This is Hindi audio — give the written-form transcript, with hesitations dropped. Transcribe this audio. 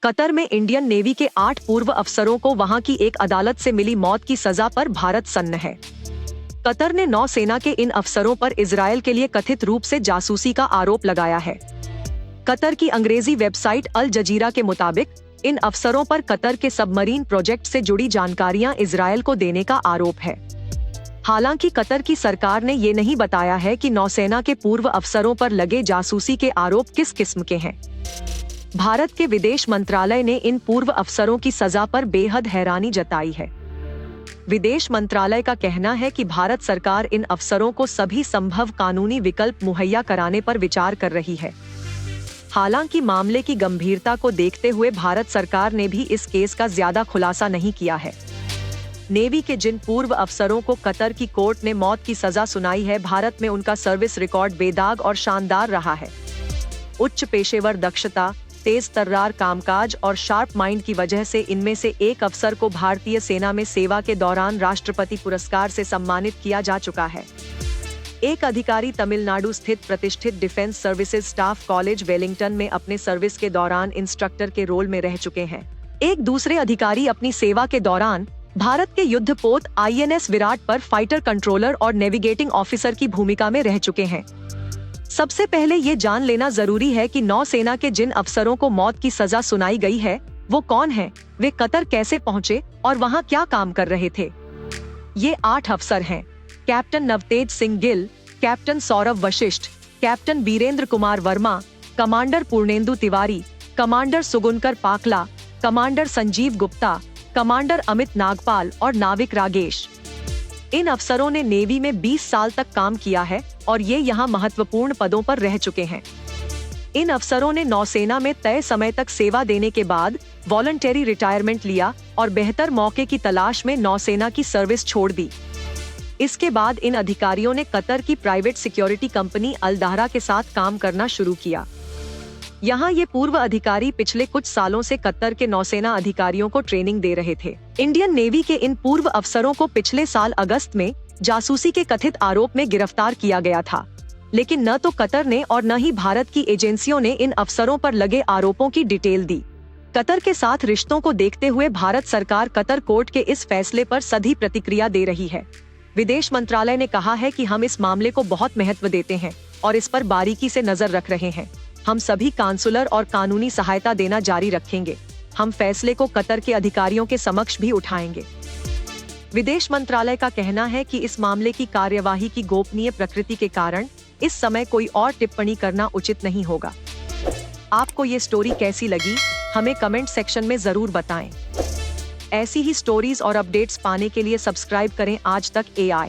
कतर में इंडियन नेवी के 8 पूर्व अफसरों को वहां की एक अदालत से मिली मौत की सजा पर भारत सन्न है। कतर ने नौसेना के इन अफसरों पर इजरायल के लिए कथित रूप से जासूसी का आरोप लगाया है। कतर की अंग्रेजी वेबसाइट अल जजीरा के मुताबिक इन अफसरों पर कतर के सबमरीन प्रोजेक्ट से जुड़ी जानकारियां इजरायल को देने का आरोप है। हालांकि कतर की सरकार ने ये नहीं बताया है कि नौसेना के पूर्व अफसरों पर लगे जासूसी के आरोप किस किस्म के हैं। भारत के विदेश मंत्रालय ने इन पूर्व अफसरों की सजा पर बेहद हैरानी जताई है। विदेश मंत्रालय का कहना है कि भारत सरकार इन अफसरों को सभी संभव कानूनी विकल्प मुहैया कराने पर विचार कर रही है। हालांकि मामले की गंभीरता को देखते हुए भारत सरकार ने भी इस केस का ज्यादा खुलासा नहीं किया है। नेवी के जिन पूर्व अफसरों को कतर की कोर्ट ने मौत की सजा सुनाई है, भारत में उनका सर्विस रिकॉर्ड बेदाग और शानदार रहा है। उच्च पेशेवर दक्षता, तेज तर्रार कामकाज और शार्प माइंड की वजह से इनमें से एक अफसर को भारतीय सेना में सेवा के दौरान राष्ट्रपति पुरस्कार से सम्मानित किया जा चुका है। एक अधिकारी तमिलनाडु स्थित प्रतिष्ठित defence services staff college Wellington में अपने सर्विस के दौरान इंस्ट्रक्टर के रोल में रह चुके हैं। एक दूसरे अधिकारी अपनी सेवा के दौरान भारत के युद्धपोत INS विराट पर फाइटर कंट्रोलर और नेविगेटिंग ऑफिसर की भूमिका में रह चुके हैं। सबसे पहले ये जान लेना जरूरी है कि नौसेना के जिन अफसरों को मौत की सजा सुनाई गई है वो कौन हैं, वे कतर कैसे पहुंचे और वहां क्या काम कर रहे थे। ये 8 अफसर हैं: captain Navtej Singh Gill, captain Saurabh Vashisht, captain Birendra Kumar Verma, commander Purnendu Tiwari, commander Sugunakar Pakala, commander Sanjeev Gupta, commander Amit Nagpal और नाविक रागेश। इन अफसरों ने नेवी में 20 साल तक काम किया है और ये यहाँ महत्वपूर्ण पदों पर रह चुके हैं। इन अफसरों ने नौसेना में तय समय तक सेवा देने के बाद वॉलंटरी रिटायरमेंट लिया और बेहतर मौके की तलाश में नौसेना की सर्विस छोड़ दी। इसके बाद इन अधिकारियों ने कतर की प्राइवेट सिक्योरिटी कंपनी अल दहरा के साथ काम करना शुरू किया। यहाँ ये पूर्व अधिकारी पिछले कुछ सालों से कतर के नौसेना अधिकारियों को ट्रेनिंग दे रहे थे। इंडियन नेवी के इन पूर्व अफसरों को पिछले साल अगस्त में जासूसी के कथित आरोप में गिरफ्तार किया गया था, लेकिन न तो कतर ने और न ही भारत की एजेंसियों ने इन अफसरों पर लगे आरोपों की डिटेल दी। कतर के साथ रिश्तों को देखते हुए भारत सरकार कतर कोर्ट के इस फैसले पर सधी प्रतिक्रिया दे रही है। विदेश मंत्रालय ने कहा है कि हम इस मामले को बहुत महत्व देते हैं और इस पर बारीकी से नजर रख रहे हैं। हम सभी काउंसलर और कानूनी सहायता देना जारी रखेंगे। हम फैसले को कतर के अधिकारियों के समक्ष भी उठाएंगे। विदेश मंत्रालय का कहना है कि इस मामले की कार्यवाही की गोपनीय प्रकृति के कारण इस समय कोई और टिप्पणी करना उचित नहीं होगा। आपको ये स्टोरी कैसी लगी, हमें कमेंट सेक्शन में जरूर बताएं। ऐसी ही स्टोरीज और अपडेट्स पाने के लिए सब्सक्राइब करें आज तक AI।